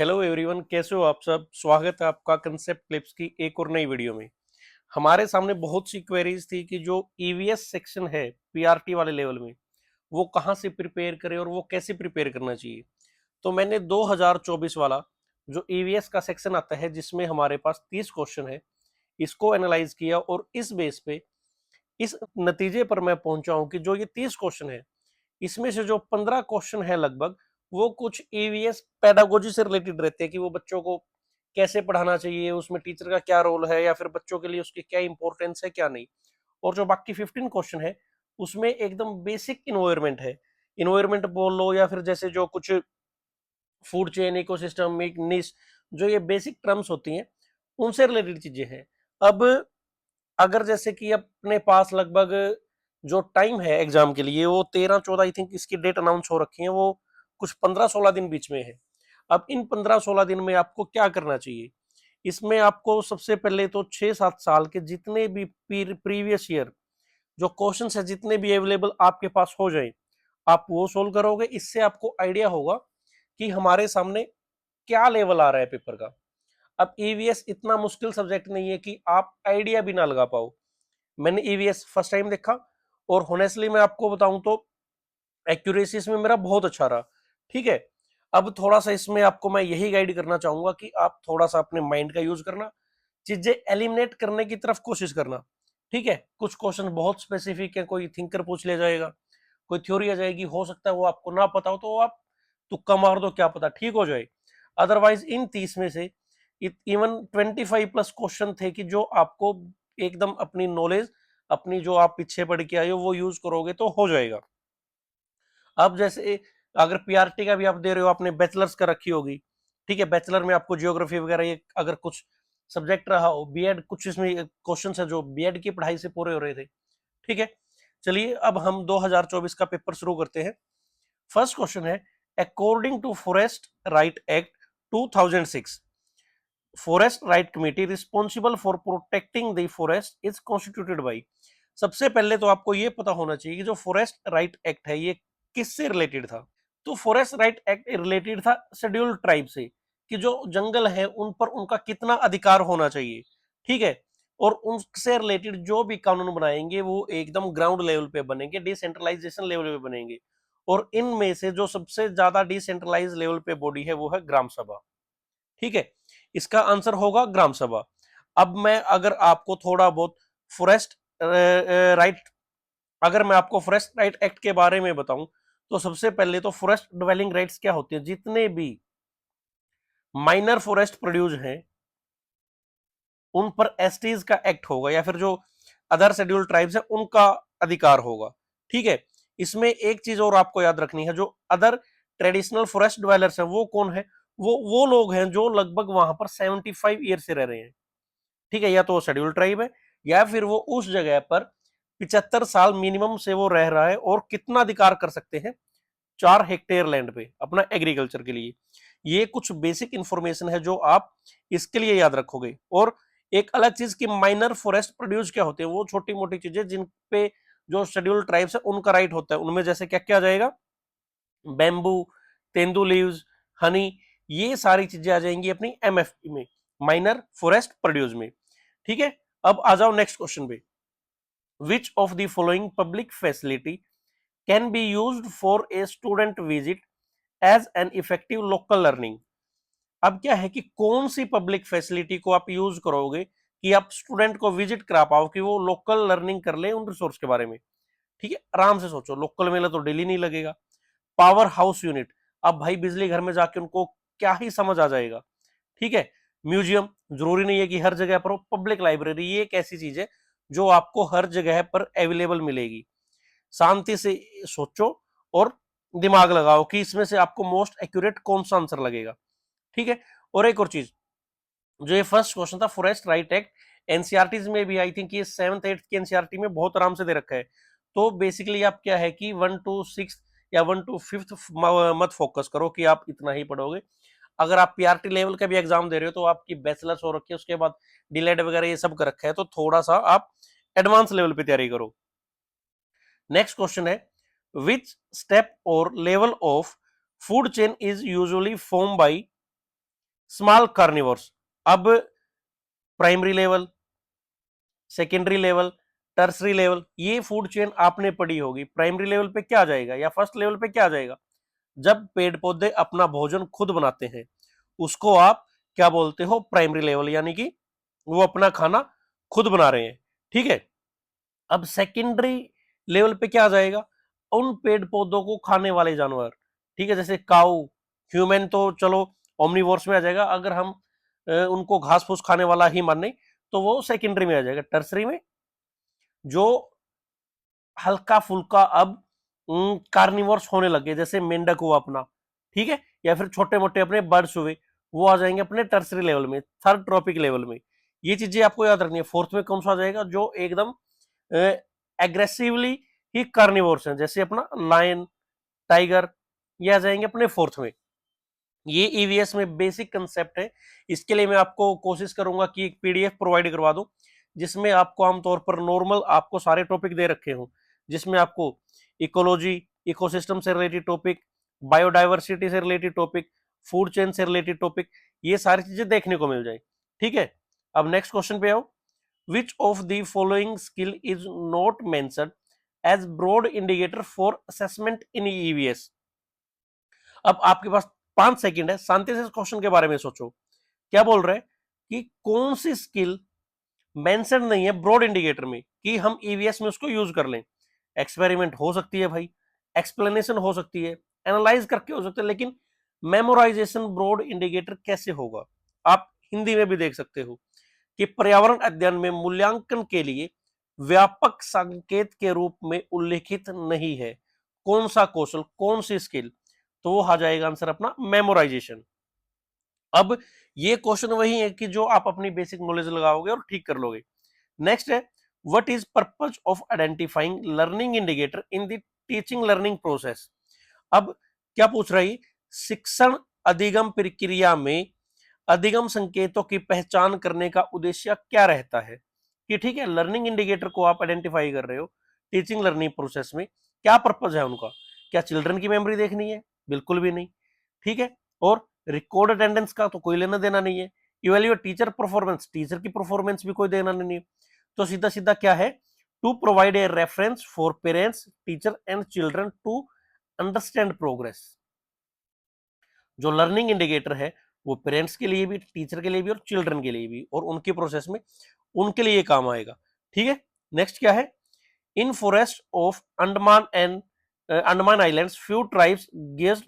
Hello everyone, कैसे हो आप सब। स्वागत है आपका कंसेप्ट क्लिप्स की एक और नई वीडियो में। हमारे सामने बहुत सी क्वेरीज थी कि जो ईवीएस सेक्शन है पीआरटी वाले लेवल में, वो कहाँ से प्रिपेयर करें और वो कैसे प्रिपेयर करना चाहिए। तो मैंने 2024 वाला जो ईवीएस का सेक्शन आता है जिसमें हमारे पास 30 क्वेश्चन है, इसको एनालाइज किया और इस बेस पे इस नतीजे पर मैं पहुंचा हूं कि जो ये 30 क्वेश्चन है, इसमें से जो 15 क्वेश्चन है लगभग, वो कुछ ईवीएस पेडागोजी से रिलेटेड रहते हैं कि वो बच्चों को कैसे पढ़ाना चाहिए, उसमें टीचर का क्या रोल है, या फिर बच्चों के लिए उसकी क्या इंपॉर्टेंस है क्या नहीं। और जो बाकी 15 क्वेश्चन है, उसमें एकदम बेसिक इन्वायरमेंट है। इन्वायरमेंट बोल लो या फिर जैसे जो कुछ फूड चेन, इकोसिस्टम, निश, जो ये बेसिक टर्म्स होती हैं, उनसे रिलेटेड चीजें हैं। अब अगर जैसे कि अपने पास लगभग जो टाइम है एग्जाम के लिए, वो 13-14 आई थिंक इसकी डेट अनाउंस हो रखी है, वो कुछ 15-16 दिन बीच में है। अब इन 15-16 दिन में आपको क्या करना चाहिए। इसमें आपको सबसे पहले तो 6-7 साल के जितने भी प्रीवियस ईयर जो क्वेश्चन है, जितने भी अवेलेबल आपके पास हो जाए, आप वो सोल्व करोगे। इससे आपको आइडिया होगा कि हमारे सामने क्या लेवल आ रहा है पेपर का। अब ईवीएस इतना मुश्किल सब्जेक्ट नहीं है कि आप आइडिया भी ना लगा पाओ। मैंने ईवीएस फर्स्ट टाइम देखा और होनेस्टली मैं आपको बताऊं तो एक्यूरेसी इसमें मेरा बहुत अच्छा रहा। ठीक है, अब थोड़ा सा इसमें आपको मैं यही गाइड करना चाहूंगा कि आप थोड़ा सा अपने माइंड का यूज करना, चीजें एलिमिनेट करने की तरफ कोशिश करना। ठीक है, कुछ क्वेश्चन बहुत स्पेसिफिक है, कोई थिंकर पूछ लिया जाएगा, कोई थ्योरी आ जाएगी, हो सकता है वो आपको ना पता हो, तो आप तुक्का मार दो, क्या पता ठीक हो जाए। अदरवाइज इन 30 में से इवन 25+ क्वेश्चन थे कि जो आपको एकदम अपनी नॉलेज, अपनी जो आप पीछे पढ़ के आए हो, वो यूज करोगे तो हो जाएगा। अब जैसे अगर पीआरटी का भी आप दे रहे हो, आपने बैचलर्स का रखी होगी। ठीक है, बैचलर में आपको जियोग्राफी वगैरह ये अगर कुछ सब्जेक्ट रहा हो, बीएड कुछ इसमें क्वेश्चन है जो बीएड की पढ़ाई से पूरे हो रहे थे। ठीक है, चलिए अब हम 2024 का पेपर शुरू करते हैं। फर्स्ट क्वेश्चन है, according to forest right act 2006, forest right committee responsible for protecting the forest is constituted by. सबसे पहले तो आपको यह पता होना चाहिए कि जो फॉरेस्ट राइट एक्ट है ये किससे रिलेटेड था। तो फॉरेस्ट राइट एक्ट रिलेटेड था शेड्यूल्ड ट्राइब से, कि जो जंगल है उन पर उनका कितना अधिकार होना चाहिए। ठीक है, और उनसे रिलेटेड जो भी कानून बनाएंगे वो एकदम ग्राउंड लेवल पे बनेंगे, डिसेंट्रलाइजेशन लेवल पे बनेंगे। और इनमें से जो सबसे ज्यादा डिसेंट्रलाइज लेवल पे बॉडी है वो है ग्राम सभा। ठीक है, इसका आंसर होगा ग्राम सभा। अब मैं अगर आपको थोड़ा बहुत फॉरेस्ट राइट अगर मैं आपको फॉरेस्ट राइट एक्ट के बारे में बताऊं, तो सबसे पहले तो फॉरेस्ट डिवेलिंग राइट्स क्या होती है, जितने भी माइनर फॉरेस्ट प्रोड्यूस हैं उन पर एसटीज का एक्ट होगा, या फिर जो अदर शेड्यूल्ड ट्राइब्स है उनका अधिकार होगा। ठीक है, इसमें एक चीज और आपको याद रखनी है, जो अदर ट्रेडिशनल फॉरेस्ट डिवेलर्स हैं वो कौन है, वो लोग हैं जो लगभग वहां पर 75 ईयर से रह रहे हैं। ठीक है, या तो वो शेड्यूल्ड ट्राइब है, या फिर वो उस जगह पर 75 साल मिनिमम से वो रह रहा है, और कितना अधिकार कर सकते हैं, 4 हेक्टेयर लैंड पे अपना एग्रीकल्चर के लिए। ये कुछ बेसिक इंफॉर्मेशन है जो आप इसके लिए याद रखोगे। और एक अलग चीज की माइनर फॉरेस्ट प्रोड्यूस क्या होते हैं, वो छोटी मोटी चीजें जिन पे जो शेड्यूल्ड ट्राइब्स है उनका राइट होता है, उनमें जैसे क्या क्या आ जाएगा, बैम्बू, तेंदू लीव्स, हनी, ये सारी चीजें आ जाएंगी अपनी एमएफपी में, माइनर फॉरेस्ट प्रोड्यूस में। ठीक है, अब आ जाओ नेक्स्ट क्वेश्चन पे। Which of the following public facility can be used for a student visit as an effective local learning. अब क्या है कि कौन सी पब्लिक फैसिलिटी को आप यूज करोगे कि आप स्टूडेंट को विजिट करा पाओ, कि वो लोकल लर्निंग कर ले उन रिसोर्स के बारे में। ठीक है, आराम से सोचो, लोकल मेला तो डेली नहीं लगेगा। पावर हाउस यूनिट, अब भाई बिजली घर में जाके उनको क्या ही समझ आ जाएगा। ठीक है, म्यूजियम, जरूरी नहीं है कि हर जगह पर हो। पब्लिक लाइब्रेरी, ये एक ऐसी चीज है जो आपको हर जगह पर अवेलेबल मिलेगी। शांति से सोचो और दिमाग लगाओ कि इसमें से आपको मोस्ट एक्यूरेट कौन सा आंसर लगेगा। ठीक है, और एक और चीज, जो ये फर्स्ट क्वेश्चन था फॉरेस्ट राइट एक्ट, एनसीआरटीज में भी आई थिंक ये 7th 8th की एनसीआरटी में बहुत आराम से दे रखा है। तो बेसिकली आप क्या है कि 1 to 6 या 1 to 5 मत फोकस करो कि आप इतना ही पढ़ोगे। अगर आप पीआरटी लेवल का भी एग्जाम दे रहे हो तो आपकी बैचलर्स हो रखी है, उसके बाद डिलेड वगैरह ये सब कर रखा है, तो थोड़ा सा आप एडवांस लेवल पे तैयारी करो। नेक्स्ट क्वेश्चन है, which step or level of food chain is usually form by small carnivores. अब primary level, secondary level, tertiary level, ये फूड चेन आपने पढ़ी होगी। प्राइमरी लेवल पे क्या आ जाएगा या फर्स्ट लेवल पे क्या आ जाएगा? जब पेड़ पौधे अपना भोजन खुद बनाते हैं उसको आप क्या बोलते हो? प्राइमरी लेवल, यानी कि वो अपना खाना खुद बना रहे हैं। ठीक है। अब सेकेंडरी लेवल पे क्या आ जाएगा? उन पेड़ पौधों को खाने वाले जानवर। ठीक है, जैसे काऊ, ह्यूमन तो चलो ओमनीवोर्स में आ जाएगा। अगर हम उनको घास फूस खाने वाला ही माने तो वो सेकेंडरी में आ जाएगा। टर्सरी में जो हल्का फुल्का अब कार्निवोर्स होने लगे, जैसे मेंढक हुआ अपना, ठीक है, या फिर छोटे मोटे अपने बर्ड्स हुए, वो आ जाएंगे अपने टर्सरी लेवल में, थर्ड ट्रॉपिक लेवल में। ये चीजें आपको याद रखनी है। फोर्थ में कौन सा आ जाएगा? जो एकदम एग्रेसिवली ही कार्निवोर्स हैं, जैसे अपना लायन, टाइगर, ये आ जाएंगे अपने फोर्थ में। ये ईवीएस में बेसिक कंसेप्ट है। इसके लिए मैं आपको कोशिश करूंगा कि एक पीडीएफ प्रोवाइड करवा दूं जिसमें आपको आमतौर पर नॉर्मल आपको सारे टॉपिक दे रखे हों, जिसमें आपको इकोलॉजी, इकोसिस्टम से रिलेटेड टॉपिक, बायोडाइवर्सिटी से रिलेटेड टॉपिक, फूड चेन से रिलेटेड टॉपिक, ये सारी चीजें देखने को मिल जाए। ठीक है। अब नेक्स्ट क्वेश्चन पे आओ। Which of the following skill is not mentioned as broad indicator for assessment in EVS? अब आपके पास 5 सेकंड है, शांति से इस क्वेश्चन के बारे में सोचो। क्या बोल रहे हैं कि कौन सी स्किल मेंशन नहीं है ब्रॉड इंडिकेटर में कि हम ईवीएस में उसको यूज कर लें? एक्सपेरिमेंट हो सकती है भाई, एक्सप्लेनेशन हो सकती है, एनालाइज करके हो सकता है, लेकिन मेमोराइजेशन ब्रॉड इंडिकेटर कैसे होगा? आप हिंदी में भी देख सकते हो कि पर्यावरण अध्ययन में मूल्यांकन के लिए व्यापक संकेत के रूप में उल्लेखित नहीं है। कौन सा कौशल, कौन सी स्किल? तो वो आ जाएगा आंसर अपना मेमोराइजेशन। अब ये क्वेश्चन वही है कि जो आप अपनी बेसिक नॉलेज लगाओगे और ठीक कर लोगे। नेक्स्ट है, what is purpose of identifying learning indicator in the teaching learning process? अब क्या पूछ रहा है? शिक्षण अधिगम प्रक्रिया में अधिगम संकेतों की पहचान करने का उद्देश्य क्या रहता है? कि ठीक है, लर्निंग इंडिकेटर को आप आइडेंटिफाई कर रहे हो टीचिंग लर्निंग प्रोसेस में, क्या पर्पज है उनका? क्या चिल्ड्रन की मेमोरी देखनी है? बिल्कुल भी नहीं। ठीक है। और रिकॉर्ड अटेंडेंस का तो कोई लेना देना नहीं है। इवेल्युएट टीचर परफॉर्मेंस, टीचर की परफॉर्मेंस भी कोई देना नहीं है। तो सीधा सीधा क्या है? To provide a reference for parents, teacher and children to understand progress. जो लर्निंग इंडिकेटर है वो पेरेंट्स के लिए भी, टीचर के लिए भी और चिल्ड्रन के लिए भी, और उनकी प्रोसेस में उनके लिए काम आएगा। ठीक है। नेक्स्ट क्या है? इन forest of Andaman and Andaman islands few tribes guessed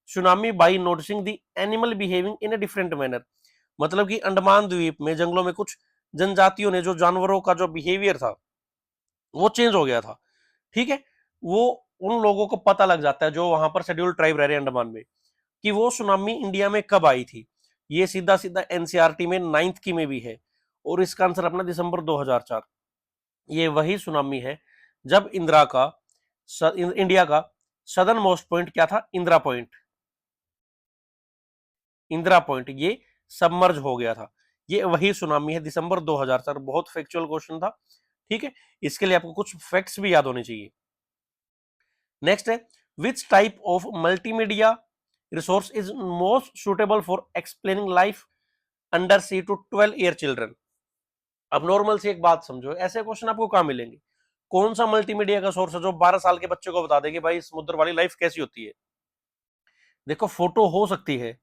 tsunami by noticing the animal behaving in a different manner. मतलब कि अंडमान द्वीप में जंगलों में कुछ जनजातियों ने जो जानवरों का जो बिहेवियर था वो चेंज हो गया था। ठीक है। वो उन लोगों को पता लग जाता है जो वहां पर शेड्यूल्ड ट्राइब रह रहे हैं अंडमान में, कि वो सुनामी इंडिया में कब आई थी। ये सीधा सीधा एनसीईआरटी में 9th की में भी है, और इसका आंसर अपना दिसंबर 2004। ये वही सुनामी है जब इंदिरा का इंडिया का सदर्न मोस्ट पॉइंट क्या था? इंदिरा पॉइंट, इंदिरा पॉइंट ये सबमर्ज हो गया था। ये वही सुनामी है, दिसंबर 2004। बहुत फैक्चुअल क्वेश्चन था। ठीक है। इसके लिए आपको कुछ फैक्ट्स भी याद होने चाहिए। नेक्स्ट है, which type of multimedia resource is most suitable for explaining life under sea to 12 year children? अब नॉर्मल से एक बात समझो, ऐसे क्वेश्चन आपको कहां मिलेंगे? कौन सा मल्टीमीडिया का सोर्स है जो 12 साल के बच्चे को बता देगी भाई समुद्र वाली लाइफ कैसी होती है? देखो, फोटो हो सकती है,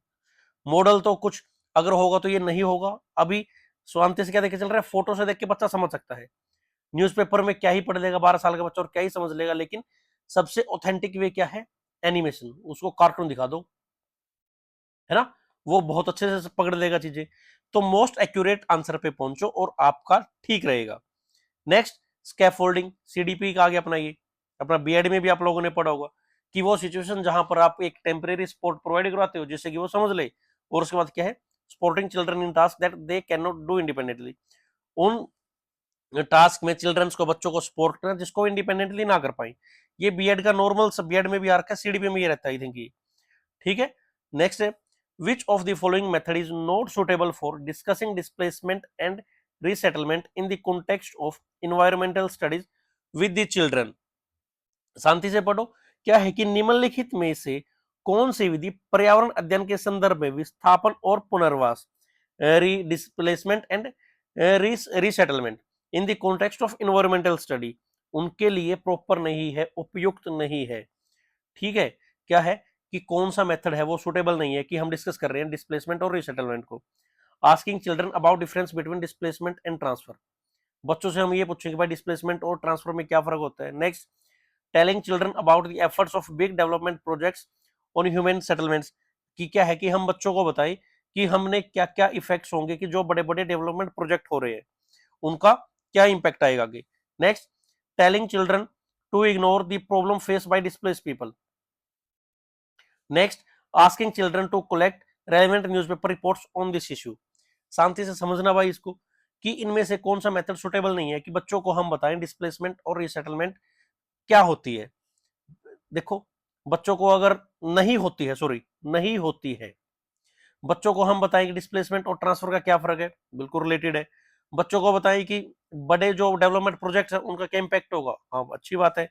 मॉडल तो कुछ अगर होगा तो ये नहीं होगा। अभी स्वांति से क्या देखे चल रहा है? फोटो से देख के बच्चा समझ सकता है। न्यूज़पेपर में क्या ही पढ़ लेगा 12 साल का बच्चा और क्या ही समझ लेगा, लेकिन सबसे ऑथेंटिक वे क्या है? एनिमेशन, उसको कार्टून दिखा दो, है ना, वो बहुत अच्छे से पकड़ लेगा चीजें। तो मोस्ट एक्यूरेट आंसर पे पहुंचो और आपका ठीक रहेगा। नेक्स्ट, स्कैफोल्डिंग, सीडीपी का आगे अपना ये अपना बीएड में भी आप लोगों ने पढ़ा होगा कि वो सिचुएशन जहां पर आप एक टेम्परेरी सपोर्ट प्रोवाइड करवाते हो जिससे कि वो समझ ले, और उसके बाद क्या है? Supporting children in task that they can not do independently. उन टास्क में चिल्ड्रंस को, बच्चों को सपोर्ट करना जिसको इंडिपेंडेंटली ना कर पाए। ये बीएड का नॉर्मल सब बीएड में भी आ रखा है, सीडीपी में ये रहता है, आई थिंक ये। ठीक है। नेक्स्ट है, which of the following method is not suitable for discussing displacement and resettlement in the context of environmental studies with the children? शांति से पढ़ो। क्या है कि निम्नलिखित में से कौन सी विधि पर्यावरण अध्ययन के संदर्भ में विस्थापन और पुनर्वास, displacement and resettlement in the context of environmental study, उनके लिए प्रॉपर नहीं है, उपयुक्त नहीं है। ठीक है, क्या है कि कौन सा मेथड है वो सुटेबल नहीं है कि हम डिस्कस कर रहे हैं डिस्प्लेसमेंट और रीसेटलमेंट को। Asking children about difference between displacement and transfer, बच्चों से हम ये पूछेंगे भाई डिस्प्लेसमेंट और ट्रांसफर में क्या फर्क होता है। Next, telling children about the efforts of big development projects on human settlements, कि क्या है कि हम बच्चों को बताएं कि हमने क्या क्या इफेक्ट्स होंगे कि जो बड़े बड़े डेवलपमेंट प्रोजेक्ट हो रहे हैं उनका क्या इंपैक्ट आएगा आगे। Next, telling children to ignore the problem face by displaced people. Next, asking children to collect relevant newspaper reports on this issue. शांति से समझना भाई इसको कि इनमें से कौन सा मेथड सुटेबल नहीं है कि बच्चों को हम बताएं डिस्प्लेसमेंट और रीसेटलमेंट क्या होती है। देखो, बच्चों को अगर नहीं होती है, सॉरी नहीं होती है, बच्चों को हम बताएं कि डिस्प्लेसमेंट और ट्रांसफर का क्या फर्क है, बिल्कुल रिलेटेड है। बच्चों को बताएं कि बड़े जो डेवलपमेंट प्रोजेक्ट है उनका क्या इंपैक्ट होगा, हाँ अच्छी बात है।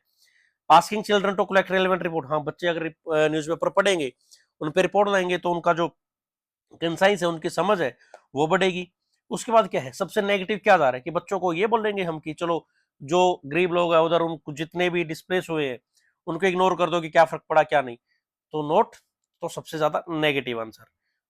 Asking children to collect relevant report, हाँ बच्चे अगर न्यूज़पेपर पढ़ेंगे, उन पर रिपोर्ट लाएंगे तो उनका जो कंसाइंस है, उनकी समझ है वो बढ़ेगी। उसके बाद क्या है, सबसे नेगेटिव क्या जा रहा है कि बच्चों को ये बोलेंगे हम कि चलो जो गरीब लोग है उधर, उनको जितने भी डिस्प्लेस हुए हैं उनको इग्नोर कर दो कि क्या फर्क पड़ा क्या नहीं, तो नोट, तो सबसे ज्यादा नेगेटिव आंसर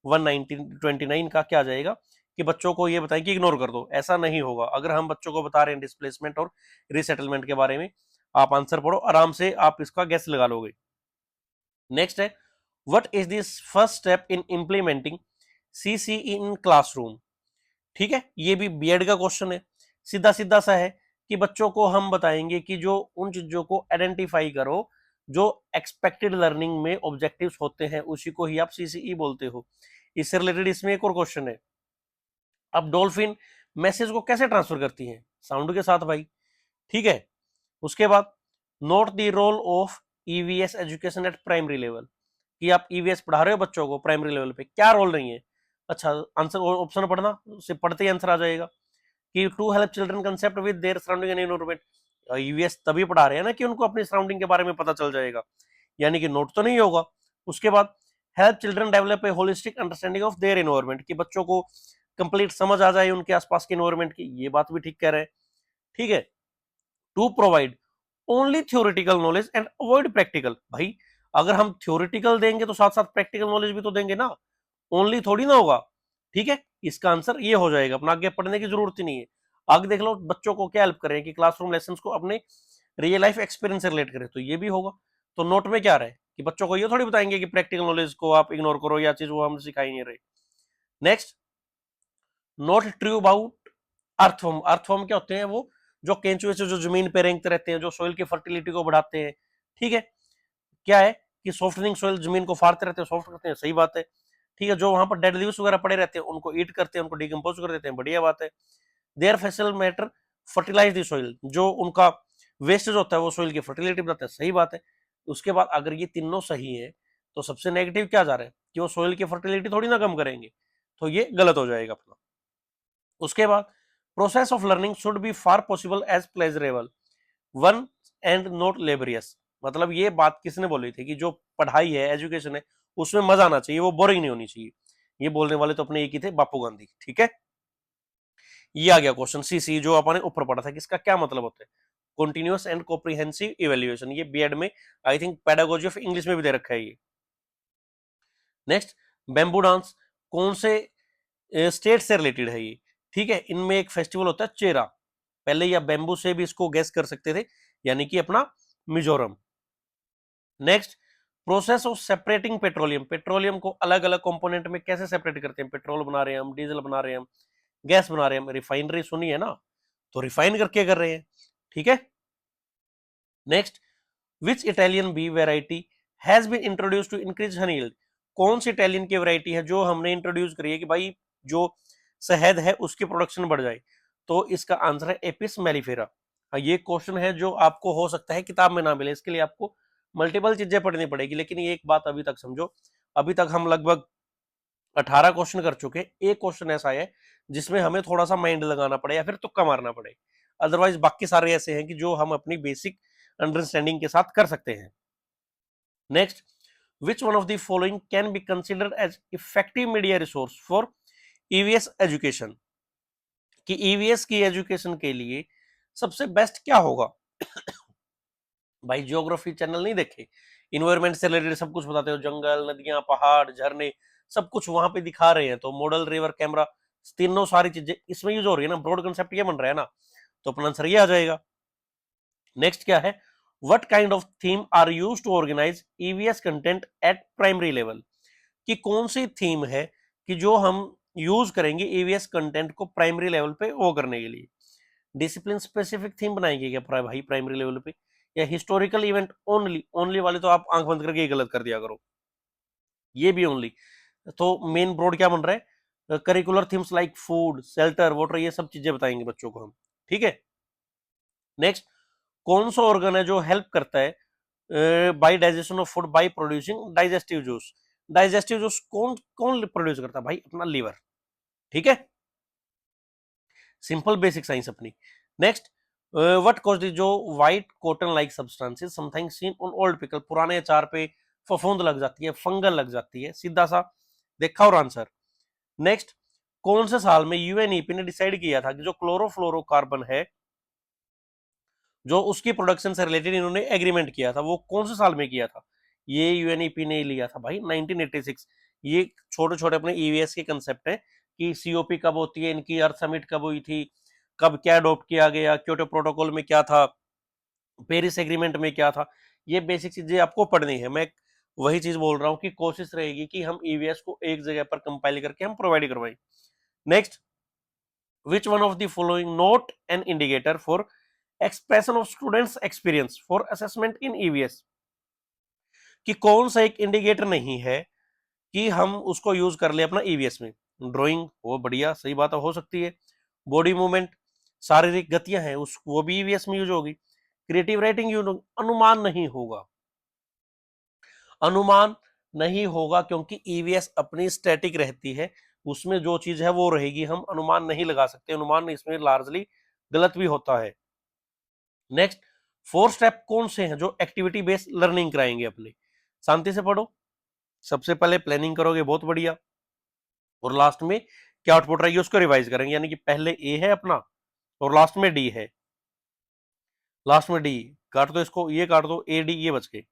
129 का क्या जाएगा कि बच्चों को ये बताएं कि इग्नोर कर दो। ऐसा नहीं होगा, अगर हम बच्चों को बता रहे हैं डिस्प्लेसमेंट और रीसेटलमेंट के बारे में, आप आंसर पढ़ो आराम से, आप इसका गैस लगा लोगे। नेक्स्ट है, what is this first step in implementing CC in classroom. ठीक है, ये भी बीएड का क्वेश्चन है, सीधा सीधा सा है कि बच्चों को हम बताएंगे कि जो उन चीजों को आइडेंटिफाई करो जो एक्सपेक्टेड लर्निंग में ऑब्जेक्टिव्स होते हैं, उसी को ही आप सीसीई बोलते हो। इससे रिलेटेड इसमें एक और क्वेश्चन है, अब डॉल्फिन मैसेज को कैसे ट्रांसफर करती है, साउंड के साथ भाई। ठीक है, उसके बाद note the role of EVS education at primary level, कि आप ईवीएस पढ़ा रहे हो बच्चों को प्राइमरी लेवल पे, क्या रोल नहीं है। अच्छा, आंसर ऑप्शन पढ़ना, उससे पढ़ते ही आंसर आ जाएगा कि to help children concept with their surrounding and environment. EVS तभी पढ़ा रहे हैं ना कि उनको अपनी सराउंडिंग के बारे में पता चल जाएगा, यानी कि नोट तो नहीं होगा। उसके बाद help children develop a holistic understanding of their environment, कि बच्चों को कंप्लीट समझ आ जाए उनके आसपास के एनवायरनमेंट की, ये बात भी ठीक कह रहे हैं। ठीक है, to provide only theoretical knowledge and avoid practical, भाई अगर हम थ्योरेटिकल देंगे तो साथ साथ प्रैक्टिकल नॉलेज भी तो देंगे ना, ओनली थोड़ी ना होगा। ठीक है, इसका आंसर ये हो जाएगा, अपना आगे पढ़ने की जरूरत ही नहीं है। आगे देख लो बच्चों को क्या हेल्प करें कि क्लासरूम लेसन को अपने रियल लाइफ एक्सपीरियंस से रिलेट करें, तो ये भी होगा। तो नोट में क्या रहे कि बच्चों को ये थोड़ी बताएंगे कि प्रैक्टिकल नॉलेज को आप इग्नोर करो या चीज वो हम सिखाई नहीं रहे। Next, not true about earthworm. Earthworm क्या होते हैं, वो जो केंचुए से जो जमीन पे रेंगते रहते हैं, जो सोइल की फर्टिलिटी को बढ़ाते हैं। ठीक है, क्या है कि सॉफ्टनिंग सोइल, जमीन को फाड़ते रहते हैं, सॉफ्ट करते हैं, सही बात है। ठीक है, जो वहां पर डेड लीव्स वगैरह पड़े रहते हैं उनको ईट करते हैं, उनको डिकम्पोज कर देते हैं, बढ़िया बात है। Their faecal matter fertilize the soil, जो उनका वेस्टेज होता है वो सोइल की फर्टिलिटी बढ़ाता है, सही बात है। उसके बाद अगर ये तीनों सही है तो सबसे नेगेटिव क्या जा रहा है कि वो सोइल की फर्टिलिटी थोड़ी ना कम करेंगे, तो ये गलत हो जाएगा अपना। उसके बाद process of learning should be far possible as pleasurable one and not laborious, मतलब ये बात किसने बोली थी कि जो पढ़ाई है, एजुकेशन है, उसमें मजा आना चाहिए, वो बोरिंग नहीं होनी चाहिए। ये बोलने वाले तो अपने एक ही थे, बापू गांधी। ठीक है, ये आ गया क्वेश्चन सीसी जो अपने ऊपर पढ़ा था कि इसका क्या मतलब होता है, कॉन्टिन्यूअस एंड कॉम्प्रिहेंसिव इवेल्युएशन। ये बीएड में I think pedagogy of English में भी दे रखा है ये। नेक्स्ट, बैम्बू डांस कौन से स्टेट से रिलेटेड है ये। ठीक है, इनमें एक फेस्टिवल होता है चेरा, पहले या बैम्बू से भी इसको गैस कर सकते थे, यानी कि अपना Mizoram. Next, process of separating petroleum, petroleum को अलग अलग कंपोनेंट में कैसे सेपरेट करते हैं, पेट्रोल बना रहे हैं हम, डीजल बना रहे हैं हम, गैस बना रहे हैं हम, रिफाइनरी सुनी है ना, तो रिफाइन करके कर रहे हैं। ठीक है, next, which Italian bee variety has been introduce to increase honey yield, कौन सी इटालियन की वेराइटी है जो हमने इंट्रोड्यूस करी है कि भाई जो शहद है उसकी प्रोडक्शन बढ़ जाए, तो इसका आंसर है एपिस मेलिफेरा। ये क्वेश्चन है जो आपको हो सकता है किताब में ना मिले, इसके लिए आपको मल्टीपल चीजें पढ़नी पड़ेगी, लेकिन ये एक बात अभी तक समझो, अभी तक हम लगभग 18 क्वेश्चन कर चुके, एक क्वेश्चन ऐसा है जिसमें हमें थोड़ा सा माइंड लगाना पड़े या फिर तुक्का मारना पड़े, अदरवाइज बाकी सारे ऐसे हैं कि जो हम अपनी बेसिक अंडरस्टैंडिंग के साथ कर सकते हैं। Next, which one of the following can be considered as effective media resource for EVS education, कि ईवीएस की एजुकेशन के लिए सबसे बेस्ट क्या होगा। भाई ज्योग्राफी चैनल नहीं देखे, इन्वायरमेंट से रिलेटेड सब कुछ बताते हो, जंगल, नदियां, पहाड़, झरने, सब कुछ वहां पे दिखा रहे हैं। तो मॉडल, रिवर, कैमरा, तीनों सारी चीजें इसमें यूज हो रही है ना, ब्रॉड कंसेप्ट ये बन रहा है ना, तो अपना आंसर ये आ जाएगा। नेक्स्ट क्या है, what kind of theme are used to organize EVS content at primary level, कि कौन सी थीम है कि जो हम यूज करेंगे ईवीएस कंटेंट को प्राइमरी लेवल पे वो करने के लिए। डिसिप्लिन स्पेसिफिक थीम बनाएंगे क्या भाई प्राइमरी लेवल पे, या हिस्टोरिकल इवेंट ओनली, ओनली वाले तो आप आंख बंद करके गलत कर दिया करो, ये भी ओनली। तो मेन ब्रॉड क्या बन रहा है, curricular themes like food, shelter, water, ये सब चीजें बताएंगे बच्चों को हम, ठीक है। नेक्स्ट, कौन सा ऑर्गन है जो हेल्प करता है by digestion of food by producing digestive juice. Digestive juice कौन कौन प्रोड्यूस करता है भाई, अपना लीवर, ठीक है। सिंपल बेसिक साइंस अपनी। नेक्स्ट, व्हाट कॉज जो white cotton like substances something seen on old pickle, पुराने अचार पे फफूंद लग जाती है, फंगल लग जाती है, सीधा सा देखा और आंसर। नेक्स्ट, कौन से साल में यूएनईपी ने डिसाइड किया था कि जो क्लोरोफ्लोरोकार्बन है, जो उसकी प्रोडक्शन से रिलेटेड इन्होंने एग्रीमेंट किया था, वो कौन से साल में किया था, ये यूएनईपी ने लिया था भाई 1986। ये छोटे छोटे अपने ईवीएस के कंसेप्ट है कि सीओपी कब होती है, इनकी अर्थ समिट कब हुई थी, कब क्या अडॉप्ट किया गया, क्योटो प्रोटोकॉल में क्या था, पेरिस एग्रीमेंट में क्या था, ये बेसिक चीजें आपको पढ़नी है। मैं वही चीज बोल रहा हूँ कि कोशिश रहेगी कि हम ईवीएस को एक जगह पर कंपाइल करके हम प्रोवाइड करवाएं। Next, which one of the following note an indicator for expression of students experience for assessment in EVS, कि कौन सा एक इंडिकेटर नहीं है कि हम उसको यूज कर ले अपना ईवीएस में। ड्राइंग, वो बढ़िया सही बात हो सकती है। बॉडी मूवमेंट, शारीरिक गतियां हैं उस वो भी ईवीएस में यूज होगी। क्रिएटिव राइटिंग यूज होगी। अनुमान नहीं होगा, अनुमान नहीं होगा क्योंकि ईवीएस अपनी स्टैटिक रहती है, उसमें जो चीज है वो रहेगी, हम अनुमान नहीं लगा सकते, अनुमान इसमें लार्जली गलत भी होता है। नेक्स्ट, 4 स्टेप कौन से हैं जो एक्टिविटी बेस्ड लर्निंग कराएंगे अपने, शांति से पढ़ो। सबसे पहले प्लानिंग करोगे, बहुत बढ़िया, और लास्ट में क्या आउटपुट रहेगी उसको रिवाइज करेंगे, यानी कि पहले ए है अपना और लास्ट में डी है, लास्ट में डी, काट दो इसको, ये काट दो, ए डी ये बच गए।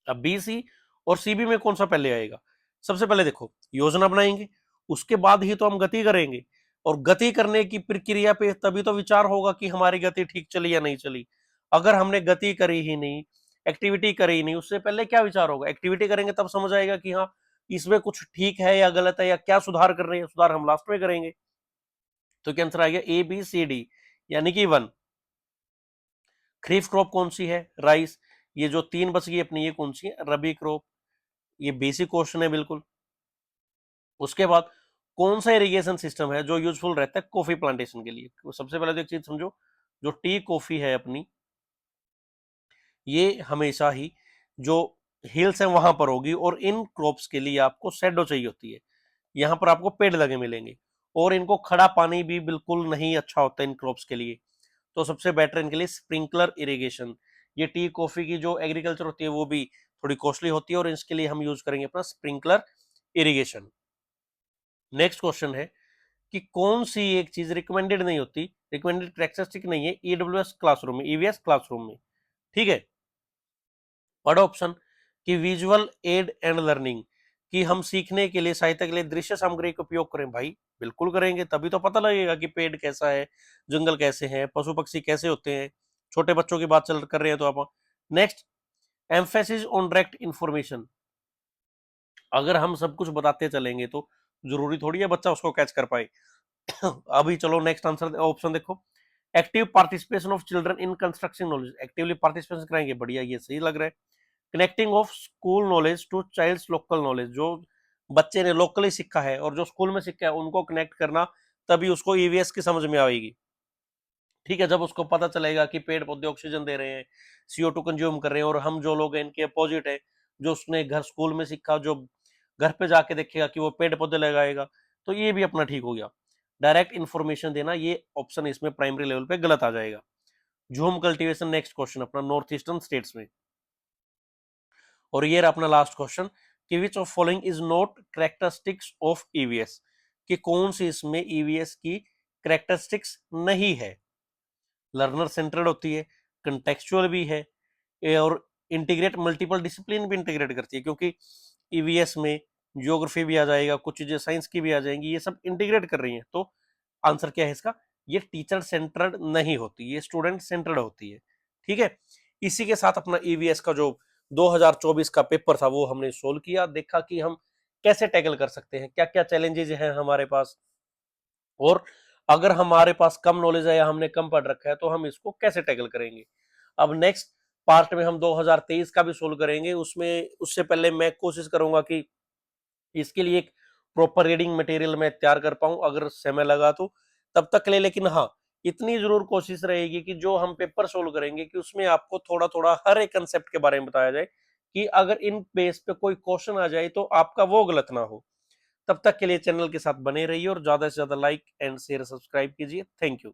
अब बी सी और सी बी में कौन सा पहले आएगा, सबसे पहले देखो योजना बनाएंगे, उसके बाद ही तो हम गति करेंगे, और गति करने की प्रक्रिया पे तभी तो विचार होगा कि हमारी गति ठीक चली या नहीं चली। अगर हमने गति करी ही नहीं, एक्टिविटी करी ही नहीं, उससे पहले क्या विचार होगा, एक्टिविटी करेंगे तब समझ आएगा कि हाँ इसमें कुछ ठीक है या गलत है, या क्या सुधार कर रहे हैं, सुधार हम लास्ट में करेंगे। तो क्या आंसर आ गया, ए बी सी डी, यानी कि 1। खरीफ क्रॉप कौन सी है, राइस, ये जो 3 बच गई अपनी, ये कौन सी है, रबी क्रॉप, ये बेसिक क्वेश्चन है बिल्कुल। उसके बाद कौन सा इरिगेशन सिस्टम है जो यूजफुल रहता है कॉफी प्लांटेशन के लिए। तो सबसे पहले तो एक चीज समझो, जो टी कॉफी है अपनी, ये हमेशा ही जो हिल्स है वहां पर होगी, और इन क्रॉप्स के लिए आपको शेडो चाहिए होती है, यहाँ पर आपको पेड़ लगे मिलेंगे, और इनको खड़ा पानी भी बिल्कुल नहीं अच्छा होता इन क्रॉप्स के लिए। तो सबसे बेटर इनके लिए स्प्रिंकलर इरिगेशन। ये टी कॉफी की जो एग्रीकल्चर होती है वो भी थोड़ी कॉस्टली होती है, और इसके लिए हम यूज करेंगे अपना स्प्रिंकलर इरिगेशन। नेक्स्ट क्वेश्चन है कि कौन सी एक चीज रिकमेंडेड नहीं होती, रिकमेंडेड कैरेक्टरिस्टिक नहीं है ईडब्ल्यूएस क्लासरूम में, ईवीएस क्लासरूम में, ठीक है। पढ़ो ऑप्शन, कि विजुअल एड एंड लर्निंग, कि हम सीखने के लिए, सहायता के लिए दृश्य सामग्री का उपयोग करें। भाई बिल्कुल करेंगे, तभी तो पता लगेगा कि पेड़ कैसा है, जंगल कैसे हैं, पशु पक्षी कैसे होते हैं, छोटे बच्चों की बात चल कर रहे हैं तो आप। Next, emphasis on direct information, अगर हम सब कुछ बताते चलेंगे तो जरूरी थोड़ी है बच्चा उसको कैच कर पाए। अभी चलो नेक्स्ट आंसर ऑप्शन देखो, active participation of children in construction knowledge, actively participation कराएंगे, बढ़िया ये सही लग रहा है। Connecting of school knowledge to child's local knowledge, जो बच्चे ने लोकली सीखा है और जो स्कूल में सीखा है उनको कनेक्ट करना, तभी उसको ईवीएस की समझ में आएगी, ठीक है। जब उसको पता चलेगा कि पेड़ पौधे ऑक्सीजन दे रहे हैं, CO2 कंज्यूम कर रहे हैं, और हम जो लोग हैं इनके अपोजिट है, जो उसने घर स्कूल में सीखा, जो घर पे जाके देखेगा कि वो पेड़ पौधे लगाएगा, तो ये भी अपना ठीक हो गया। डायरेक्ट इन्फॉर्मेशन देना, ये ऑप्शन इसमें प्राइमरी लेवल पे गलत आ जाएगा। झूम कल्टीवेशन नेक्स्ट क्वेश्चन अपना, नॉर्थ ईस्टर्न स्टेट्स में, और ये रहा अपना लास्ट क्वेश्चन कि which of following is not characteristics of EVS, कि कौन सी इसमें ईवीएस की कैरेक्टरिस्टिक्स नहीं है। लर्नर सेंटर्ड होती है, कंटेक्चुअल भी है, और इंटीग्रेट मल्टीपल डिसिप्लिन भी इंटीग्रेट करती है, क्योंकि ईवीएस में ज्योग्राफी भी आ जाएगा, कुछ चीजें साइंस की भी आ जाएंगी, ये सब इंटीग्रेट कर रही हैं। तो आंसर क्या है इसका, ये टीचर सेंटर्ड नहीं होती, ये स्टूडेंट सेंटर्ड होती है। ठीक है, इसी के साथ अपना ईवीएस का जो 2024 का पेपर था वो हमने सोल्व किया, देखा कि हम कैसे टैकल कर सकते हैं, क्या क्या चैलेंजेस हैं हमारे पास, और अगर हमारे पास कम नॉलेज है या हमने कम पढ़ रखा है तो हम इसको कैसे टैकल करेंगे। अब नेक्स्ट पार्ट में हम 2023 का भी सोल्व करेंगे, उसमें उससे पहले मैं कोशिश करूंगा कि इसके लिए एक प्रॉपर रीडिंग मटेरियल मैं तैयार कर पाऊं, अगर समय लगा तो तब तक ले। लेकिन हाँ, इतनी जरूर कोशिश रहेगी कि जो हम पेपर सोल्व करेंगे कि उसमें आपको थोड़ा थोड़ा हर एक कंसेप्ट के बारे में बताया जाए, कि अगर इन बेस पे कोई क्वेश्चन आ जाए तो आपका वो गलत ना हो। तब तक के लिए चैनल के साथ बने रहिए और ज्यादा से ज्यादा लाइक एंड शेयर सब्सक्राइब कीजिए। Thank you.